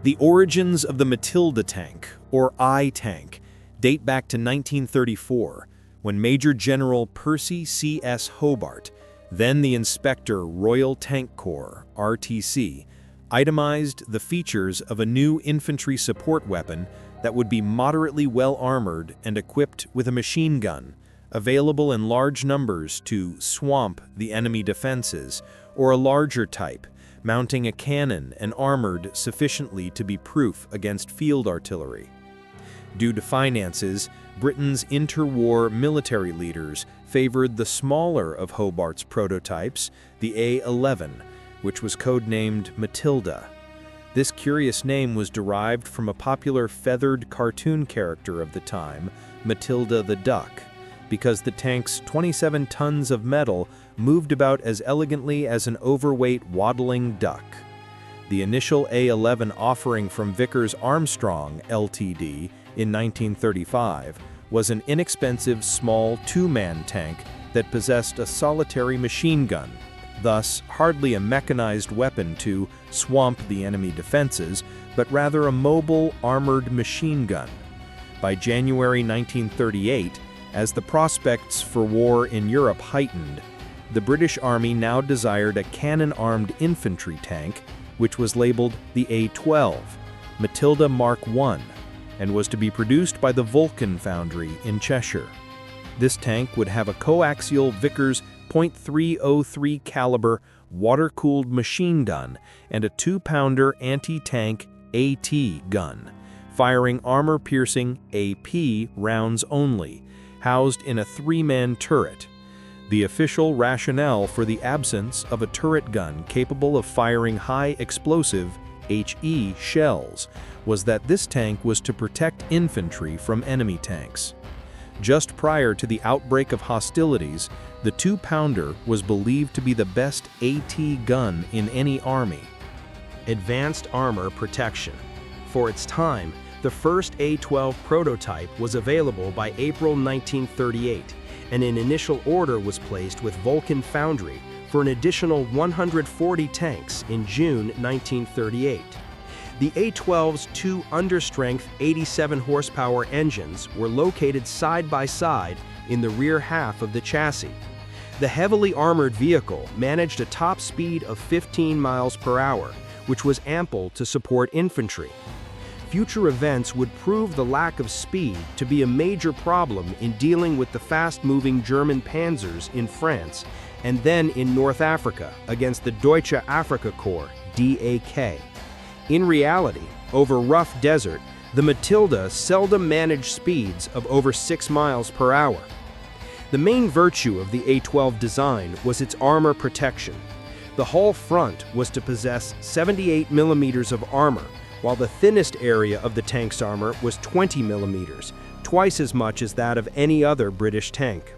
The origins of the Matilda tank, or I tank, date back to 1934, when Major General Percy C.S. Hobart, then the Inspector Royal Tank Corps, RTC, itemized the features of a new infantry support weapon that would be moderately well-armored and equipped with a machine gun, available in large numbers to swamp the enemy defenses, or a larger type, mounting a cannon and armored sufficiently to be proof against field artillery. Due to finances, Britain's interwar military leaders favored the smaller of Hobart's prototypes, the A-11, which was codenamed Matilda. This curious name was derived from a popular feathered cartoon character of the time, Matilda the Duck, because the tank's 27 tons of metal moved about as elegantly as an overweight waddling duck. The initial A-11 offering from Vickers Armstrong, Ltd., in 1935 was an inexpensive small two-man tank that possessed a solitary machine gun, thus hardly a mechanized weapon to swamp the enemy defenses, but rather a mobile, armored machine gun. By January 1938, as the prospects for war in Europe heightened, the British Army now desired a cannon-armed infantry tank, which was labeled the A-12, Matilda Mark I, and was to be produced by the Vulcan Foundry in Cheshire. This tank would have a coaxial Vickers .303 caliber water-cooled machine gun and a 2-pounder anti-tank AT gun, firing armor-piercing AP rounds only, housed in a 3-man turret. The official rationale for the absence of a turret gun capable of firing high-explosive HE shells was that this tank was to protect infantry from enemy tanks. Just prior to the outbreak of hostilities, the 2-pounder was believed to be the best AT gun in any army. Advanced armor protection. For its time, the first A-12 prototype was available by April 1938, and an initial order was placed with Vulcan Foundry for an additional 140 tanks in June 1938. The A-12's two understrength 87-horsepower engines were located side by side in the rear half of the chassis. The heavily armored vehicle managed a top speed of 15 miles per hour, which was ample to support infantry. Future events would prove the lack of speed to be a major problem in dealing with the fast-moving German panzers in France and then in North Africa against the Deutsche Afrikakorps, DAK. In reality, over rough desert, the Matilda seldom managed speeds of over 6 miles per hour. The main virtue of the A-12 design was its armor protection. The hull front was to possess 78 millimeters of armor, while the thinnest area of the tank's armor was 20 millimeters, twice as much as that of any other British tank.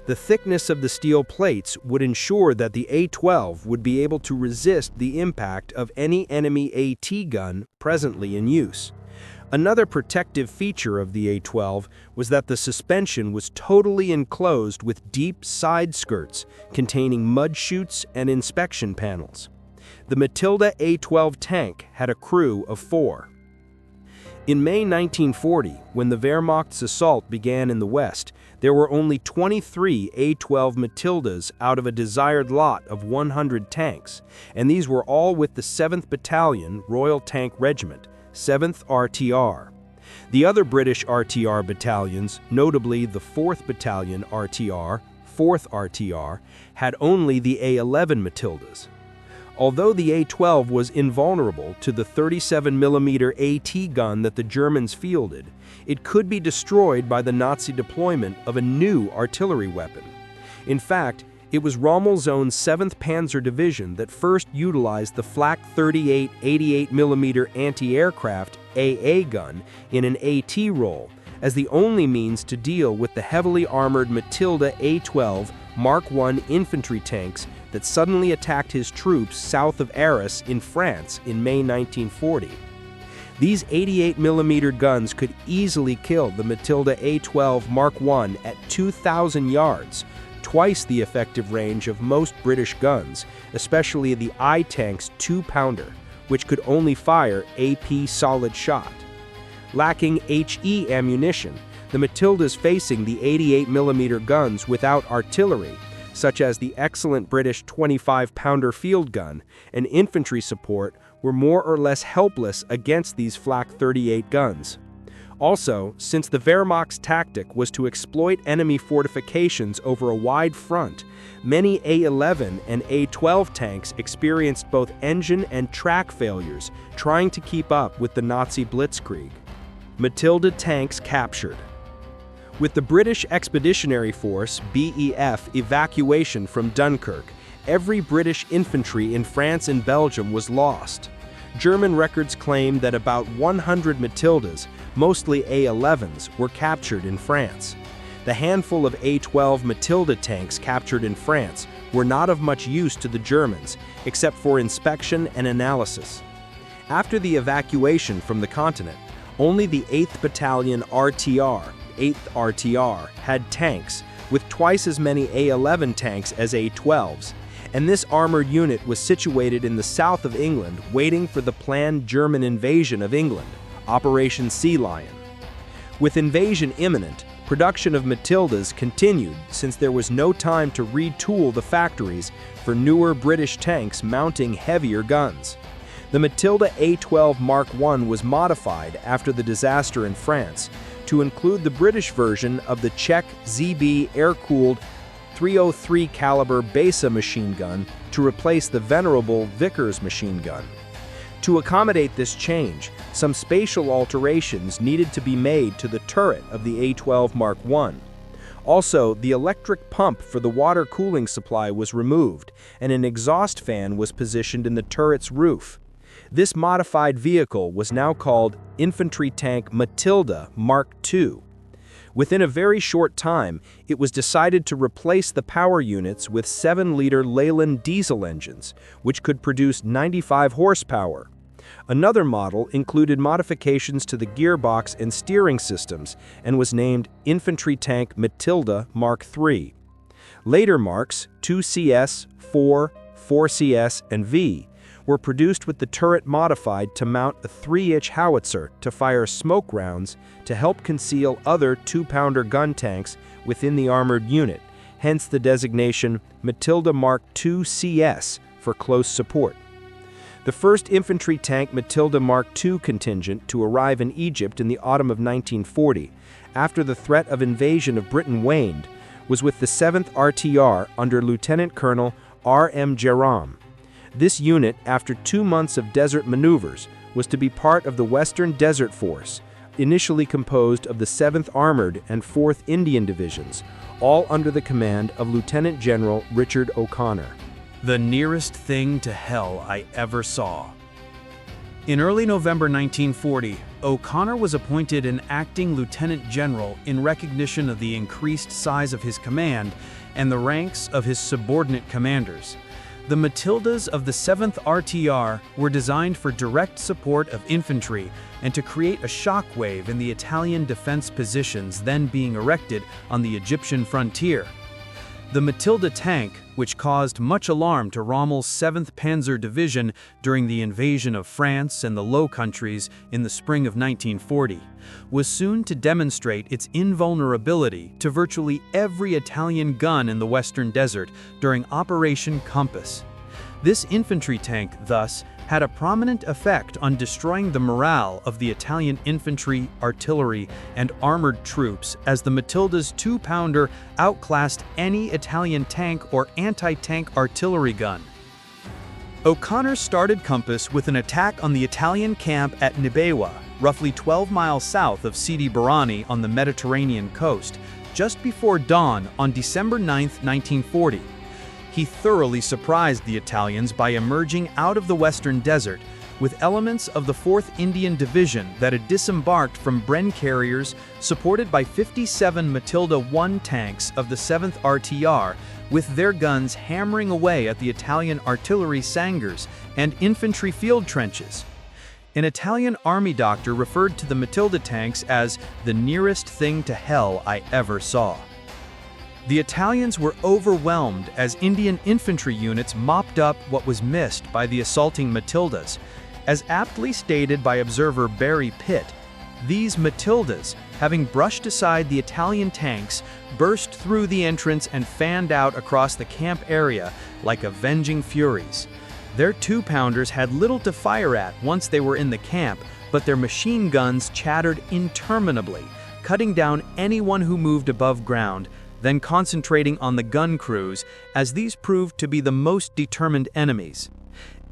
The thickness of the steel plates would ensure that the A-12 would be able to resist the impact of any enemy AT gun presently in use. Another protective feature of the A-12 was that the suspension was totally enclosed with deep side skirts containing mud chutes and inspection panels. The Matilda A-12 tank had a crew of 4. In May 1940, when the Wehrmacht's assault began in the West, there were only 23 A-12 Matildas out of a desired lot of 100 tanks, and these were all with the 7th Battalion Royal Tank Regiment, 7th RTR. The other British RTR battalions, notably the 4th Battalion RTR, 4th RTR, had only the A-11 Matildas. Although the A-12 was invulnerable to the 37mm AT gun that the Germans fielded, it could be destroyed by the Nazi deployment of a new artillery weapon. In fact, it was Rommel's own 7th Panzer Division that first utilized the Flak 38 88mm anti-aircraft AA gun in an AT role as the only means to deal with the heavily armored Matilda A-12 Mark I infantry tanks that suddenly attacked his troops south of Arras in France in May 1940. These 88mm guns could easily kill the Matilda A-12 Mark I at 2,000 yards, twice the effective range of most British guns, especially the I tank's 2-pounder, which could only fire AP solid shot. Lacking HE ammunition, the Matildas facing the 88mm guns without artillery, such as the excellent British 25-pounder field gun, and infantry support were more or less helpless against these Flak 38 guns. Also, since the Wehrmacht's tactic was to exploit enemy fortifications over a wide front, many A-11 and A-12 tanks experienced both engine and track failures trying to keep up with the Nazi blitzkrieg. Matilda tanks captured. With the British Expeditionary Force (BEF) evacuation from Dunkirk, every British infantry in France and Belgium was lost. German records claim that about 100 Matildas, mostly A-11s, were captured in France. The handful of A-12 Matilda tanks captured in France were not of much use to the Germans, except for inspection and analysis. After the evacuation from the continent, only the 8th Battalion RTR, 8th RTR, had tanks, with twice as many A-11 tanks as A-12s, and this armored unit was situated in the south of England waiting for the planned German invasion of England, Operation Sea Lion. With invasion imminent, production of Matildas continued since there was no time to retool the factories for newer British tanks mounting heavier guns. The Matilda A-12 Mark I was modified after the disaster in France to include the British version of the Czech ZB air-cooled 303 caliber Besa machine gun to replace the venerable Vickers machine gun. To accommodate this change, some spatial alterations needed to be made to the turret of the A-12 Mark I. Also, the electric pump for the water cooling supply was removed, and an exhaust fan was positioned in the turret's roof. This modified vehicle was now called Infantry Tank Matilda Mark II. Within a very short time, it was decided to replace the power units with 7-liter Leyland diesel engines, which could produce 95 horsepower. Another model included modifications to the gearbox and steering systems and was named Infantry Tank Matilda Mark III. Later marks, 2CS, 4, 4CS, and V, were produced with the turret modified to mount a 3-inch howitzer to fire smoke rounds to help conceal other 2-pounder gun tanks within the armored unit, hence the designation Matilda Mark II CS for close support. The first infantry tank Matilda Mark II contingent to arrive in Egypt in the autumn of 1940, after the threat of invasion of Britain waned, was with the 7th RTR under Lieutenant Colonel R.M. Jerram. This unit, after 2 months of desert maneuvers, was to be part of the Western Desert Force, initially composed of the 7th Armored and 4th Indian Divisions, all under the command of Lieutenant General Richard O'Connor. The nearest thing to hell I ever saw. In early November 1940, O'Connor was appointed an acting lieutenant general in recognition of the increased size of his command and the ranks of his subordinate commanders. The Matildas of the 7th RTR were designed for direct support of infantry and to create a shockwave in the Italian defense positions then being erected on the Egyptian frontier. The Matilda tank, which caused much alarm to Rommel's 7th Panzer Division during the invasion of France and the Low Countries in the spring of 1940, was soon to demonstrate its invulnerability to virtually every Italian gun in the Western Desert during Operation Compass. This infantry tank, thus, had a prominent effect on destroying the morale of the Italian infantry, artillery, and armored troops as the Matilda's 2-pounder outclassed any Italian tank or anti-tank artillery gun. O'Connor started Compass with an attack on the Italian camp at Nibewa, roughly 12 miles south of Sidi Barrani on the Mediterranean coast, just before dawn on December 9, 1940. He thoroughly surprised the Italians by emerging out of the Western Desert with elements of the 4th Indian Division that had disembarked from Bren carriers supported by 57 Matilda I tanks of the 7th RTR, with their guns hammering away at the Italian artillery sangers and infantry field trenches. An Italian army doctor referred to the Matilda tanks as the nearest thing to hell I ever saw. The Italians were overwhelmed as Indian infantry units mopped up what was missed by the assaulting Matildas, As aptly stated by observer Barry Pitt, these Matildas, having brushed aside the Italian tanks, burst through the entrance and fanned out across the camp area like avenging furies. Their two-pounders had little to fire at once they were in the camp, but their machine guns chattered interminably, cutting down anyone who moved above ground, then concentrating on the gun crews, as these proved to be the most determined enemies.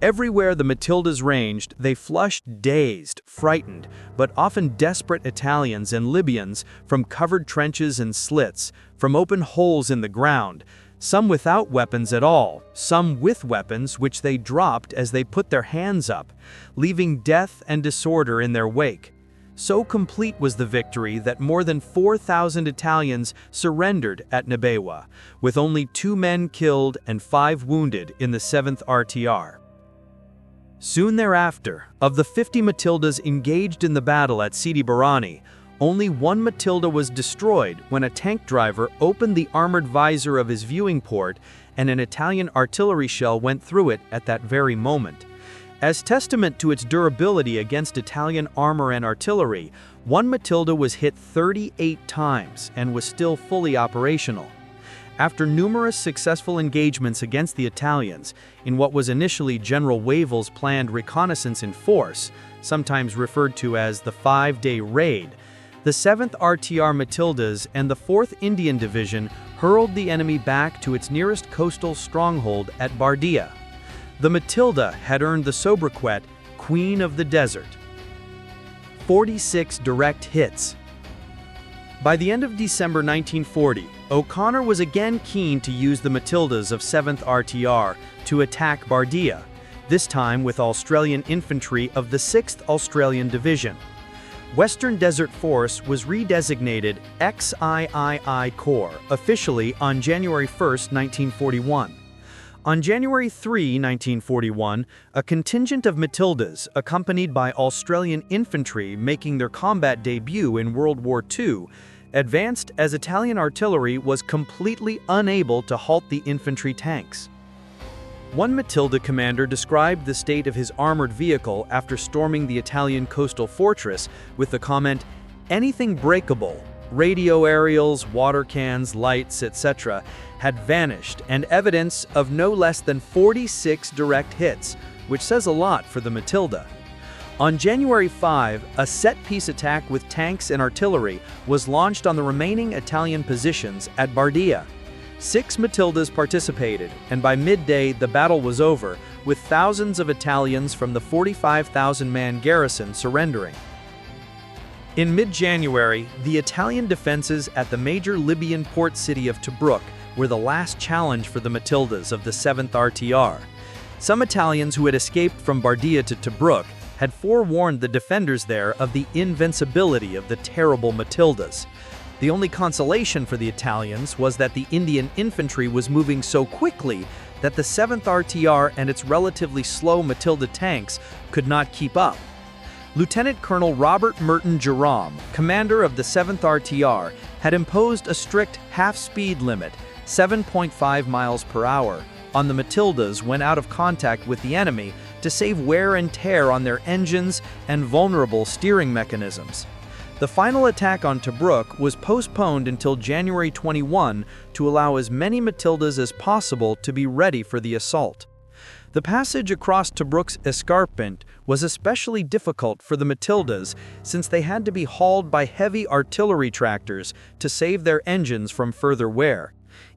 Everywhere the Matildas ranged, they flushed dazed, frightened, but often desperate Italians and Libyans from covered trenches and slits, from open holes in the ground, some without weapons at all, some with weapons which they dropped as they put their hands up, leaving death and disorder in their wake. So complete was the victory that more than 4,000 Italians surrendered at Nabewa, with only 2 men killed and 5 wounded in the 7th RTR. Soon thereafter, of the 50 Matildas engaged in the battle at Sidi Barrani, only 1 Matilda was destroyed when a tank driver opened the armored visor of his viewing port and an Italian artillery shell went through it at that very moment. As testament to its durability against Italian armor and artillery, 1 Matilda was hit 38 times and was still fully operational. After numerous successful engagements against the Italians, in what was initially General Wavell's planned reconnaissance in force, sometimes referred to as the 5-day raid, the 7th RTR Matildas and the 4th Indian Division hurled the enemy back to its nearest coastal stronghold at Bardia. The Matilda had earned the sobriquet Queen of the Desert. 46 direct hits. By the end of December 1940, O'Connor was again keen to use the Matildas of 7th RTR to attack Bardia, this time with Australian infantry of the 6th Australian Division. Western Desert Force was redesignated XIII Corps officially on January 1, 1941. On January 3, 1941, a contingent of Matildas, accompanied by Australian infantry making their combat debut in World War II, advanced as Italian artillery was completely unable to halt the infantry tanks. One Matilda commander described the state of his armored vehicle after storming the Italian coastal fortress with the comment, "Anything breakable, radio aerials, water cans, lights, etc., had vanished, and evidence of no less than 46 direct hits, which says a lot for the Matilda." On January 5, a set-piece attack with tanks and artillery was launched on the remaining Italian positions at Bardia. 6 Matildas participated, and by midday the battle was over, with thousands of Italians from the 45,000-man garrison surrendering. In mid-January, the Italian defenses at the major Libyan port city of Tobruk were the last challenge for the Matildas of the 7th RTR. Some Italians who had escaped from Bardia to Tobruk had forewarned the defenders there of the invincibility of the terrible Matildas. The only consolation for the Italians was that the Indian infantry was moving so quickly that the 7th RTR and its relatively slow Matilda tanks could not keep up. Lieutenant Colonel Robert Merton Jerome, commander of the 7th RTR, had imposed a strict half-speed limit, 7.5 miles per hour, on the Matildas when out of contact with the enemy to save wear and tear on their engines and vulnerable steering mechanisms. The final attack on Tobruk was postponed until January 21 to allow as many Matildas as possible to be ready for the assault. The passage across Tobruk's escarpment was especially difficult for the Matildas since they had to be hauled by heavy artillery tractors to save their engines from further wear.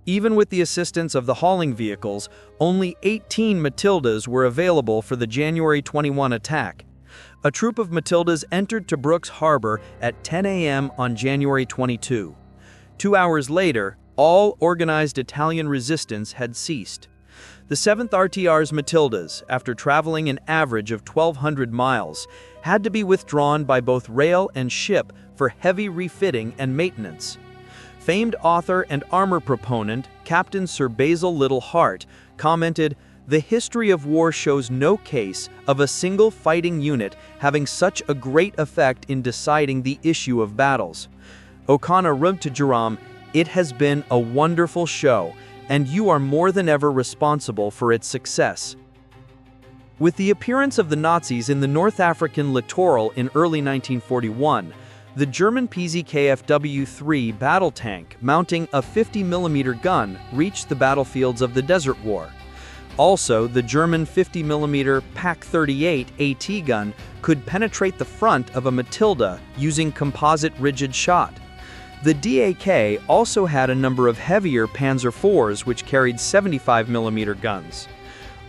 Even with the assistance of the hauling vehicles, only 18 Matildas were available for the January 21 attack. A troop of Matildas entered Tobruk's harbor at 10 a.m. on January 22. 2 hours later, all organized Italian resistance had ceased. The 7th RTR's Matildas, after traveling an average of 1,200 miles, had to be withdrawn by both rail and ship for heavy refitting and maintenance. Famed author and armor proponent Captain Sir Basil Little Hart commented, "The history of war shows no case of a single fighting unit having such a great effect in deciding the issue of battles." O'Connor wrote to Jerome, "It has been a wonderful show, and you are more than ever responsible for its success." With the appearance of the Nazis in the North African littoral in early 1941, the German PZKFW-3 battle tank mounting a 50mm gun reached the battlefields of the Desert War. Also, the German 50mm PaK-38 AT gun could penetrate the front of a Matilda using composite rigid shot. The DAK also had a number of heavier Panzer IVs which carried 75mm guns.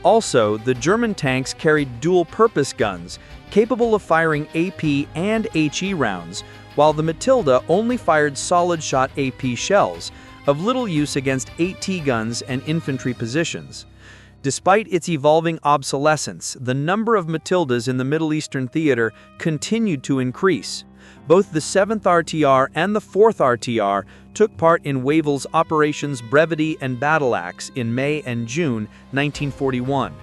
Also, the German tanks carried dual-purpose guns, capable of firing AP and HE rounds, while the Matilda only fired solid-shot AP shells, of little use against AT guns and infantry positions. Despite its evolving obsolescence, the number of Matildas in the Middle Eastern theater continued to increase. Both the 7th RTR and the 4th RTR took part in Wavell's Operations Brevity and Battle Axe in May and June 1941.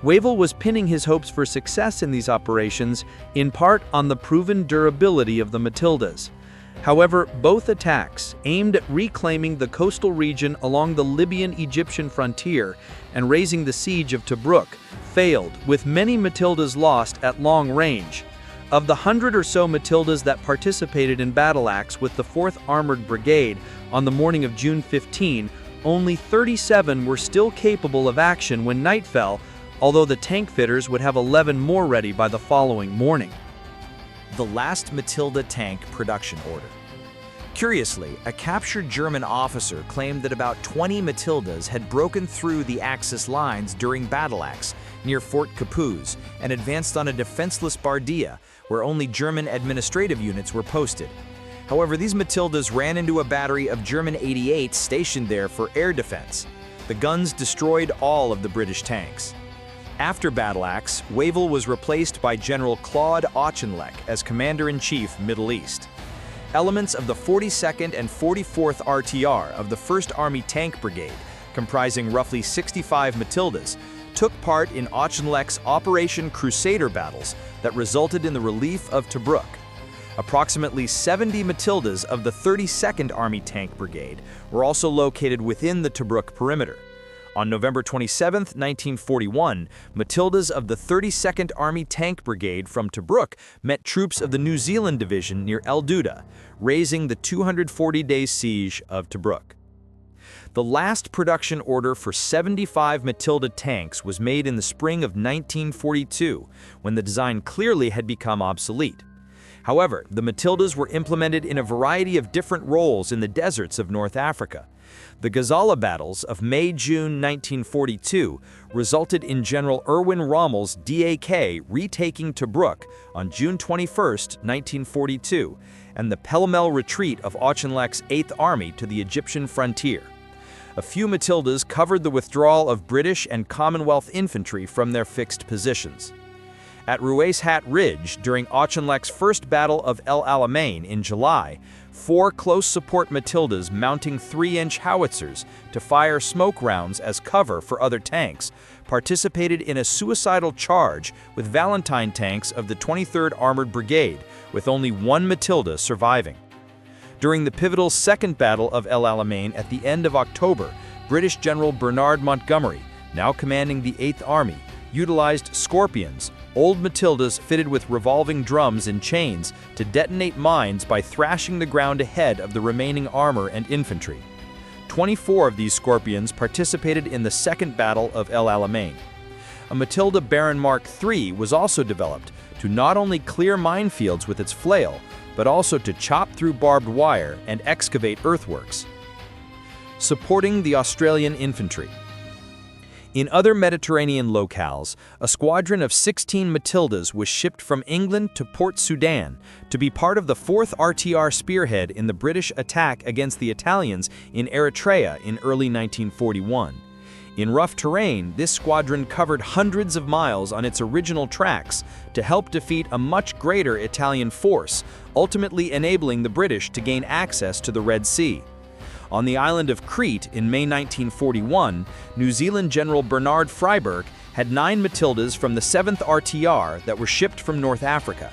Wavell was pinning his hopes for success in these operations, in part on the proven durability of the Matildas. However, both attacks, aimed at reclaiming the coastal region along the Libyan-Egyptian frontier and raising the siege of Tobruk, failed, with many Matildas lost at long range. Of the 100 or so Matildas that participated in Battle Axe with the 4th Armored Brigade on the morning of June 15, only 37 were still capable of action when night fell, although the tank fitters would have 11 more ready by the following morning. The last Matilda tank production order. Curiously, a captured German officer claimed that about 20 Matildas had broken through the Axis lines during Battle Axe near Fort Capuz and advanced on a defenseless Bardia, where only German administrative units were posted. However, these Matildas ran into a battery of German 88s stationed there for air defense. The guns destroyed all of the British tanks. After Battle Axe, Wavell was replaced by General Claude Auchinleck as Commander-in-Chief, Middle East. Elements of the 42nd and 44th RTR of the 1st Army Tank Brigade, comprising roughly 65 Matildas, took part in Auchinleck's Operation Crusader battles that resulted in the relief of Tobruk. Approximately 70 Matildas of the 32nd Army Tank Brigade were also located within the Tobruk perimeter. On November 27, 1941, Matildas of the 32nd Army Tank Brigade from Tobruk met troops of the New Zealand Division near El Duda, raising the 240-day siege of Tobruk. The last production order for 75 Matilda tanks was made in the spring of 1942, when the design clearly had become obsolete. However, the Matildas were implemented in a variety of different roles in the deserts of North Africa. The Gazala battles of May-June 1942 resulted in General Erwin Rommel's DAK retaking Tobruk on June 21, 1942, and the pell-mell retreat of Auchinleck's 8th Army to the Egyptian frontier. A few Matildas covered the withdrawal of British and Commonwealth infantry from their fixed positions. At Ruwais Hat Ridge, during Auchinleck's first Battle of El Alamein in July, 4 close support Matildas mounting 3-inch howitzers to fire smoke rounds as cover for other tanks participated in a suicidal charge with Valentine tanks of the 23rd Armored Brigade, with only 1 Matilda surviving. During the pivotal Second Battle of El Alamein at the end of October, British General Bernard Montgomery, now commanding the 8th Army, utilized Scorpions, old Matildas fitted with revolving drums and chains, to detonate mines by thrashing the ground ahead of the remaining armor and infantry. 24 of these Scorpions participated in the Second Battle of El Alamein. A Matilda Baron Mark III was also developed to not only clear minefields with its flail, but also to chop through barbed wire and excavate earthworks. Supporting the Australian infantry. In other Mediterranean locales, a squadron of 16 Matildas was shipped from England to Port Sudan to be part of the 4th RTR spearhead in the British attack against the Italians in Eritrea in early 1941. In rough terrain, this squadron covered hundreds of miles on its original tracks to help defeat a much greater Italian force, ultimately enabling the British to gain access to the Red Sea. On the island of Crete in May 1941, New Zealand General Bernard Freyberg had 9 Matildas from the 7th RTR that were shipped from North Africa.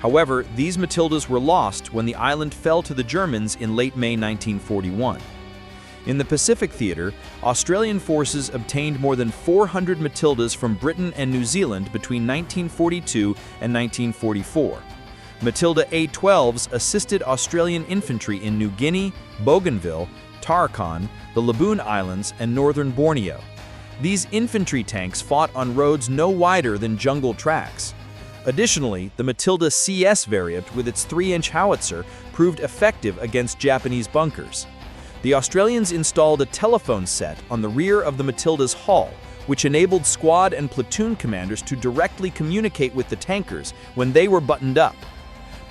However, these Matildas were lost when the island fell to the Germans in late May 1941. In the Pacific theater, Australian forces obtained more than 400 Matildas from Britain and New Zealand between 1942 and 1944. Matilda A-12s assisted Australian infantry in New Guinea, Bougainville, Tarakan, the Laboon Islands, and northern Borneo. These infantry tanks fought on roads no wider than jungle tracks. Additionally, the Matilda CS variant with its 3-inch howitzer proved effective against Japanese bunkers. The Australians installed a telephone set on the rear of the Matilda's hull, which enabled squad and platoon commanders to directly communicate with the tankers when they were buttoned up.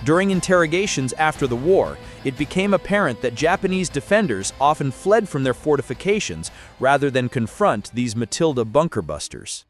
During interrogations after the war, it became apparent that Japanese defenders often fled from their fortifications rather than confront these Matilda bunker busters.